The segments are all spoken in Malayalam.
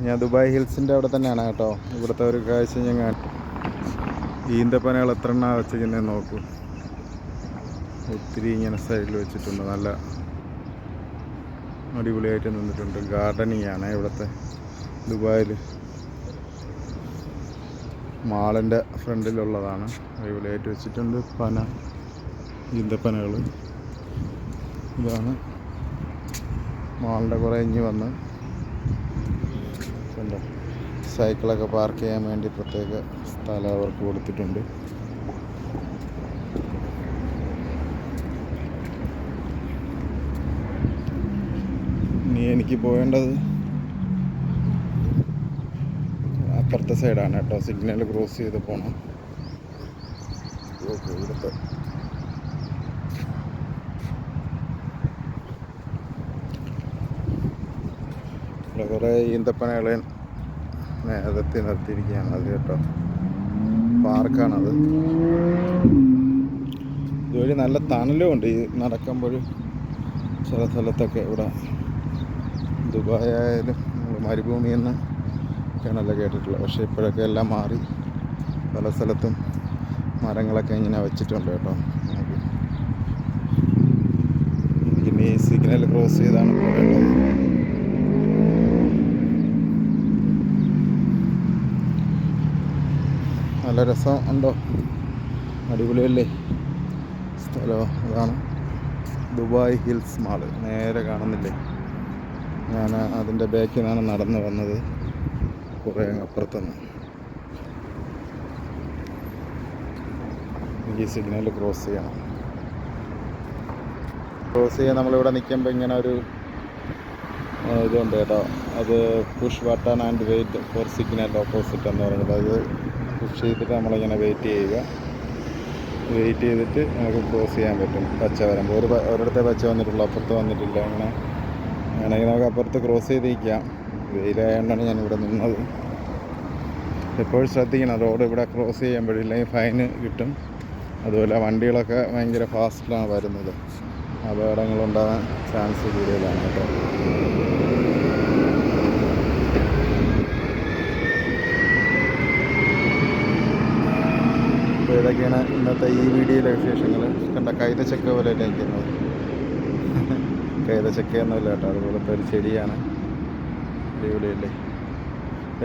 ഞാൻ ദുബായ് ഹിൽസിൻ്റെ അവിടെ തന്നെയാണ് കേട്ടോ. ഇവിടുത്തെ ഒരു കാഴ്ച ഞാൻ ഈന്തപ്പനകൾ എത്ര എണ്ണ വെച്ചിരിക്കുന്നത് നോക്കൂ. ഒത്തിരി ഇങ്ങനെ സൈഡിൽ വെച്ചിട്ടുണ്ട്. നല്ല അടിപൊളിയായിട്ട് നിന്നിട്ടുണ്ട്. ഗാർഡനിങ് ആണ് ഇവിടുത്തെ ദുബായിൽ. മാളിൻ്റെ ഫ്രണ്ടിലുള്ളതാണ്. അടിപൊളിയായിട്ട് വെച്ചിട്ടുണ്ട് ഈന്തപ്പനകൾ. ഇതാണ് മാളിൻ്റെ കുറേ ഇഞ്ഞ് വന്ന് സൈക്കിളൊക്കെ പാർക്ക് ചെയ്യാൻ വേണ്ടി പ്രത്യേക സ്ഥലം അവർക്ക് കൊടുത്തിട്ടുണ്ട്. ഇനി എനിക്ക് പോകേണ്ടത് അപ്പുറത്തെ സൈഡാണ് കേട്ടോ. സിഗ്നൽ ക്രോസ് ചെയ്ത് പോകണം. ഓക്കെ, ഇവിടുത്തെ കുറേ ഈന്തപ്പനകളെ നേരത്തെ നിർത്തിയിരിക്കുകയാണ്. അത് കേട്ടോ, പാർക്കാണത്. ഇതുവഴി നല്ല തണലും ഉണ്ട് ഈ നടക്കുമ്പോൾ. ചില സ്ഥലത്തൊക്കെ ഇവിടെ ദുബായ് ആയാലും മരുഭൂമിയെന്ന് ഒക്കെയാണല്ലോ കേട്ടിട്ടുള്ളത്. പക്ഷേ ഇപ്പോഴൊക്കെ എല്ലാം മാറി പല സ്ഥലത്തും മരങ്ങളൊക്കെ ഇങ്ങനെ വെച്ചിട്ടുണ്ട് കേട്ടോ. ഇനി സിഗ്നൽ ക്രോസ് ചെയ്താണ് പോകേണ്ടത്. നല്ല രസം ഉണ്ടോ? അടിപൊളിയല്ലേ സ്ഥലം? അതാണ് ദുബായ് ഹിൽസ് മാള്. നേരെ കാണുന്നില്ലേ? ഞാൻ അതിൻ്റെ ബാക്കിൽ നിന്നാണ് നടന്ന് വന്നത്, കുറേ അപ്പുറത്തുനിന്ന്. എനിക്ക് സിഗ്നൽ ക്രോസ് ചെയ്യണം. ക്രോസ് ചെയ്യാൻ നമ്മളിവിടെ നിൽക്കുമ്പോൾ ഇങ്ങനെ ഒരു ഇതുണ്ട് കേട്ടോ. അത് push button and wait for signal opposite എന്ന് പറയുന്നത്. അത് പുഷ് ചെയ്തിട്ട് നമ്മളിങ്ങനെ വെയിറ്റ് ചെയ്തിട്ട് നമുക്ക് ക്രോസ് ചെയ്യാൻ പറ്റും. പച്ച വരുമ്പോൾ ഒരിടത്തെ പച്ച വന്നിട്ടുള്ളൂ, അപ്പുറത്ത് വന്നിട്ടില്ല. അങ്ങനെയെങ്കിൽ നമുക്ക് അപ്പുറത്ത് ക്രോസ് ചെയ്തിരിക്കാം. വെയിലായതുകൊണ്ടാണ് ഞാനിവിടെ നിന്നത്. എപ്പോഴും ശ്രദ്ധിക്കണം, റോഡ് ഇവിടെ ക്രോസ് ചെയ്യുമ്പോഴില്ലെങ്കിൽ ഫൈന് കിട്ടും. അതുപോലെ വണ്ടികളൊക്കെ ഭയങ്കര ഫാസ്റ്റിലാണ് വരുന്നത്. അപകടങ്ങളുണ്ടാകാൻ ചാൻസ് കൂടുതലാണ് കേട്ടോ. അപ്പോൾ ഇതൊക്കെയാണ് ഇന്നത്തെ ഈ വീഡിയോയിലെ വിശേഷങ്ങൾ. കണ്ട കൈതച്ചക്ക പോലെ നിൽക്കുന്നത്. കൈതച്ചക്കയൊന്നുമില്ല കേട്ടോ, അതുപോലത്തെ ഒരു ചെടിയാണ്. അടിപൊളിയല്ലേ?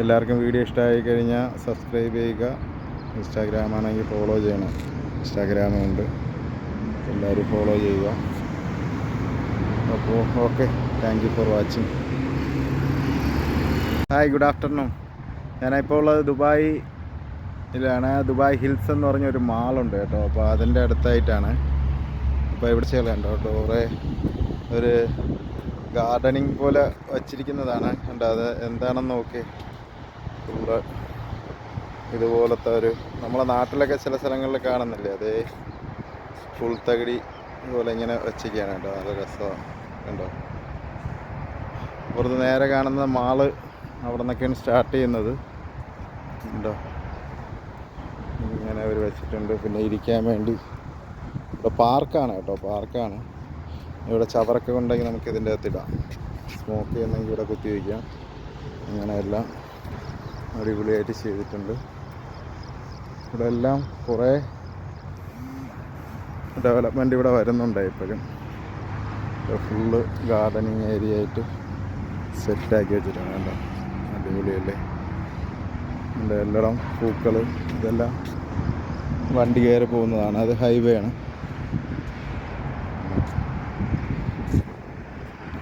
എല്ലാവർക്കും വീഡിയോ ഇഷ്ടമായി കഴിഞ്ഞാൽ സബ്സ്ക്രൈബ് ചെയ്യുക. ഇൻസ്റ്റാഗ്രാമാണെങ്കിൽ ഫോളോ ചെയ്യണം. ഇൻസ്റ്റാഗ്രാമുണ്ട്, എല്ലാവരും ഫോളോ ചെയ്യുക. അപ്പോൾ okay, thank you for watching. Hi, good afternoon. ഞാനിപ്പോൾ ഉള്ളത് ദുബായിലാണ്. ദുബായ് ഹിൽസ് എന്ന് പറഞ്ഞൊരു മാളുണ്ട് കേട്ടോ. അപ്പോൾ അതിൻ്റെ അടുത്തായിട്ടാണ്. അപ്പോൾ ഇവിടെ ചെയ്യലുണ്ടോ കേട്ടോ, കുറേ ഒരു ഗാർഡനിങ് പോലെ വച്ചിരിക്കുന്നതാണ്. കണ്ടോ, അത് എന്താണെന്ന് നോക്കി. ഫുള്ള് ഇതുപോലത്തെ ഒരു നമ്മളെ നാട്ടിലൊക്കെ ചില സ്ഥലങ്ങളിൽ കാണുന്നില്ലേ, അതേ ഫുൾ തകിടി പോലെ ഇങ്ങനെ വച്ചിരിക്കുകയാണ് കേട്ടോ. നല്ല രസമാണ്. കണ്ടോ, പുറത്ത് നേരെ കാണുന്ന മാള് അവിടെ നിന്നൊക്കെയാണ് സ്റ്റാർട്ട് ചെയ്യുന്നത്. ഉണ്ടോ, ഇങ്ങനെ അവർ വെച്ചിട്ടുണ്ട്. പിന്നെ ഇരിക്കാൻ വേണ്ടി ഇവിടെ പാർക്കാണ് കേട്ടോ, പാർക്കാണ്. ഇവിടെ ചവറൊക്കെ ഉണ്ടെങ്കിൽ നമുക്ക് ഇതിൻ്റെ അകത്തിടാം. സ്മോക്ക് ചെയ്യുന്നെങ്കിൽ ഇവിടെ കുത്തി വയ്ക്കാം. അങ്ങനെ എല്ലാം അടിപൊളിയായിട്ട് ചെയ്തിട്ടുണ്ട്. ഇവിടെ എല്ലാം കുറേ ഡെവലപ്മെൻറ്റ് ഇവിടെ വരുന്നുണ്ട് ഇപ്പോഴും. ഫുള്ള് ഗാർഡനിങ് ഏരിയ ആയിട്ട് സെറ്റാക്കി വെച്ചിട്ടുണ്ട്. കേട്ടോ, അടിപൊളിയല്ലേ? എൻ്റെ എല്ലാം പൂക്കൾ, ഇതെല്ലാം വണ്ടി കയറി പോകുന്നതാണ്. അത് ഹൈവേ ആണ്.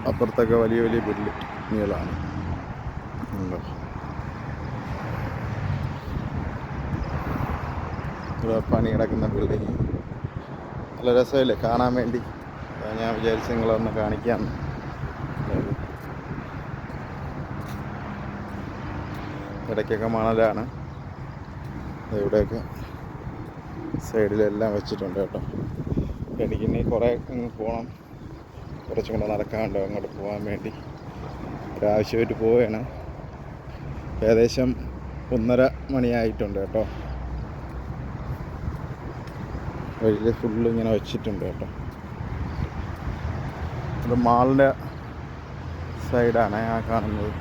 അപ്പുറത്തൊക്കെ വലിയ വലിയ ബിൽഡിങ്ങുകളാണ്. ഇവിടെ പണി കിടക്കുന്ന ബിൽഡിങ്. നല്ല രസമല്ലേ കാണാൻ വേണ്ടി? ഞാൻ വിചാരിച്ചു നിങ്ങളൊന്ന് കാണിക്കാം. ഇടയ്ക്കൊക്കെ മണലാണ്. ഇവിടെയൊക്കെ സൈഡിലെല്ലാം വെച്ചിട്ടുണ്ട് കേട്ടോ. എനിക്കിനി കുറേ പോകണം, കുറച്ചും കൂടെ നടക്കാനുണ്ടോ അങ്ങോട്ട് പോകാൻ വേണ്ടി. ഒരാവശ്യമായിട്ട് പോവുകയാണ്. ഏകദേശം 1:30 മണിയായിട്ടുണ്ട് കേട്ടോ. വഴിയിൽ ഫുള്ള് ഇങ്ങനെ വെച്ചിട്ടുണ്ട് കേട്ടോ. ഇത് മാളിൻ്റെ സൈഡാണ് ആ കാണുന്നത്.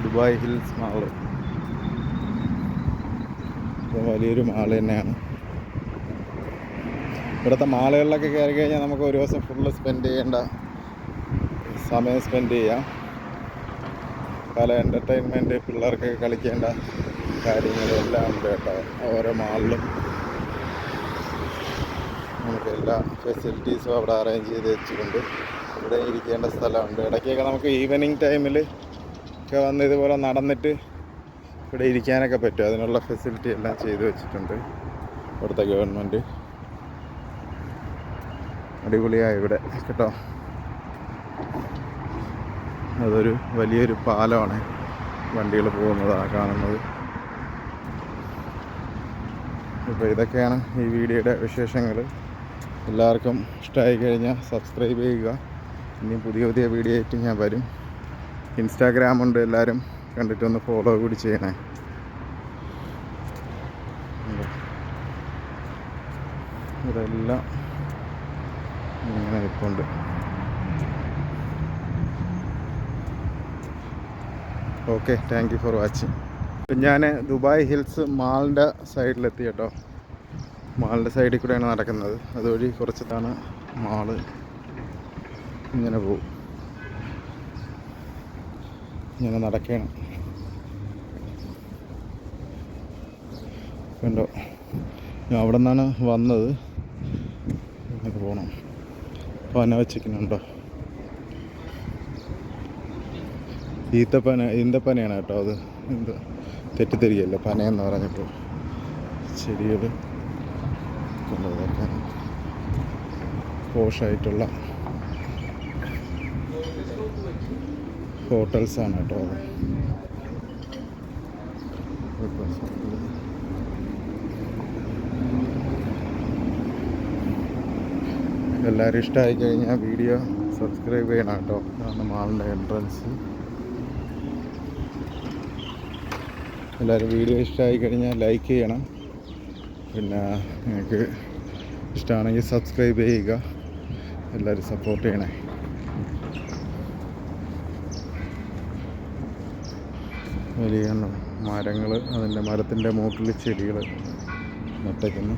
Dubai hills mall. വലിയൊരു മാള് തന്നെയാണ്. ഇവിടുത്തെ മാളുകളിലൊക്കെ കയറി കഴിഞ്ഞാൽ നമുക്ക് ഒരു ദിവസം ഫുള്ള് സ്പെൻഡ് ചെയ്യേണ്ട സമയം സ്പെൻഡ് ചെയ്യാം. പല എൻ്റർടൈൻമെൻറ്റ്, പിള്ളേർക്ക് കളിക്കേണ്ട കാര്യങ്ങളെല്ലാം ഉണ്ട് കേട്ടോ. ഓരോ മാളിലും നമുക്ക് എല്ലാ ഫെസിലിറ്റീസും അവിടെ അറേഞ്ച് ചെയ്ത് വെച്ചിട്ടുണ്ട്. ഇവിടെ ഇരിക്കേണ്ട സ്ഥലമുണ്ട്. ഇടയ്ക്കൊക്കെ നമുക്ക് ഈവനിങ് ടൈമിൽ ഒക്കെ വന്ന് ഇതുപോലെ നടന്നിട്ട് ഇവിടെ ഇരിക്കാനൊക്കെ പറ്റും. അതിനുള്ള ഫെസിലിറ്റി എല്ലാം ചെയ്തു വെച്ചിട്ടുണ്ട് ഇവിടുത്തെ ഗവൺമെൻറ്. അടിപൊളിയായി ഇവിടെ കേട്ടോ. അതൊരു വലിയൊരു പാലമാണ്, വണ്ടികൾ പോകുന്നതാണ് കാണുന്നത്. അപ്പോൾ ഇതൊക്കെയാണ് ഈ വീഡിയോയുടെ വിശേഷങ്ങൾ. എല്ലാവർക്കും ഇഷ്ടമായി കഴിഞ്ഞാൽ സബ്സ്ക്രൈബ് ചെയ്യുക. ഇനി പുതിയ പുതിയ വീഡിയോ ആയിട്ട് ഞാൻ വരും. ഇൻസ്റ്റാഗ്രാമുണ്ട്, എല്ലാവരും കണ്ടിട്ടൊന്ന് ഫോളോ കൂടി ചെയ്യണേ. ഇതെല്ലാം ഇങ്ങനെ നിൽപ്പുണ്ട്. Okay, thank you for watching. ഇപ്പം ഞാൻ ദുബായ് ഹിൽസ് മാളിൻ്റെ സൈഡിലെത്തി കേട്ടോ. മാളിൻ്റെ സൈഡിൽ കൂടെയാണ് നടക്കുന്നത്. അതുവഴി കുറച്ചിട്ടാണ് മാള്. ഇങ്ങനെ പോവും, ഇങ്ങനെ നടക്കണം. കണ്ടോ, ഞാൻ അവിടെ നിന്നാണ് വന്നത്. ഇങ്ങനെ പോകണം. പന വച്ചിരിക്കുന്നുണ്ടോ? ഈന്തപ്പനയാണ് കേട്ടോ. അത് എന്ത് തെറ്റിദ്ധരിക്കല്ല, പനയെന്ന് പറഞ്ഞപ്പോൾ. ചെടികൾ ഇതൊക്കെ പോഷായിട്ടുള്ള ഹോട്ടൽസാണ് കേട്ടോ. എല്ലാവരും ഇഷ്ടമായി കഴിഞ്ഞാൽ വീഡിയോ സബ്സ്ക്രൈബ് ചെയ്യണം കേട്ടോ. അതാണ് മാളിൻ്റെ എൻട്രൻസ്. എല്ലാവരും വീഡിയോ ഇഷ്ടമായി കഴിഞ്ഞാൽ ലൈക്ക് ചെയ്യണം. പിന്നെ നിങ്ങൾക്ക് ഇഷ്ടമാണെങ്കിൽ സബ്സ്ക്രൈബ് ചെയ്യുക. എല്ലാവരും സപ്പോർട്ട് ചെയ്യണേ. വലിയ മരങ്ങൾ, അതിൻ്റെ മരത്തിൻ്റെ മൂട്ടിൽ ചെടികൾ നട്ടയ്ക്കുന്നു.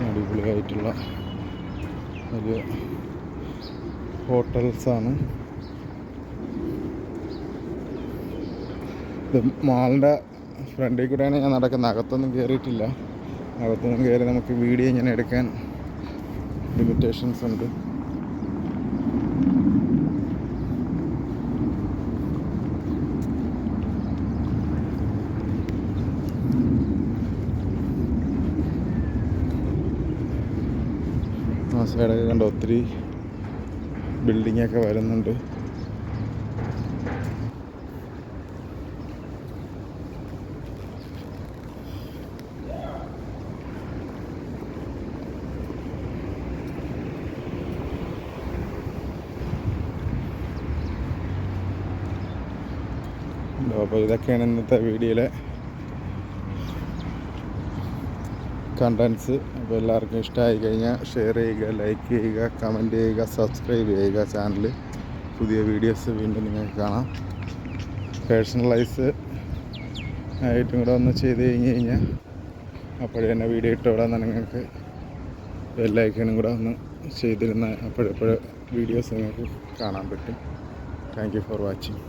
അടിപൊളിയായിട്ടുള്ള ഒരു ഹോട്ടൽസാണ്. ഇത് മാളിൻ്റെ ഫ്രണ്ടിൽ കൂടെയാണ് ഞാൻ നടക്കുന്നത്. അകത്തൊന്നും കയറിയിട്ടില്ല. അകത്തൊന്നും കയറി നമുക്ക് വീഡിയോ ഇങ്ങനെ എടുക്കാൻ ലിമിറ്റേഷൻസ് ഉണ്ട്. ആ സൈഡൊക്കെ കണ്ടോ, ഒത്തിരി ബിൽഡിങ്ങൊക്കെ വരുന്നുണ്ട്. അപ്പോൾ ഇതൊക്കെയാണ് ഇന്നത്തെ വീഡിയോയിലെ കണ്ടൻസ്. അപ്പോൾ എല്ലാവർക്കും ഇഷ്ടമായി കഴിഞ്ഞാൽ ഷെയർ ചെയ്യുക, ലൈക്ക് ചെയ്യുക, കമൻറ്റ് ചെയ്യുക, സബ്സ്ക്രൈബ് ചെയ്യുക ചാനൽ. പുതിയ വീഡിയോസ് വീണ്ടും നിങ്ങൾക്ക് കാണാം. പേഴ്സണലൈസ് ആയിട്ടും കൂടെ ഒന്ന് ചെയ്ത് കഴിഞ്ഞാൽ അപ്പോഴേ തന്നെ വീഡിയോ ഇട്ടവിടെ നിന്ന് നിങ്ങൾക്ക് ബെല്ലൈക്കനും കൂടെ ഒന്ന് ചെയ്തിരുന്ന അപ്പോഴെപ്പോഴും വീഡിയോസ് നിങ്ങൾക്ക് കാണാൻ പറ്റും. Thank you for watching.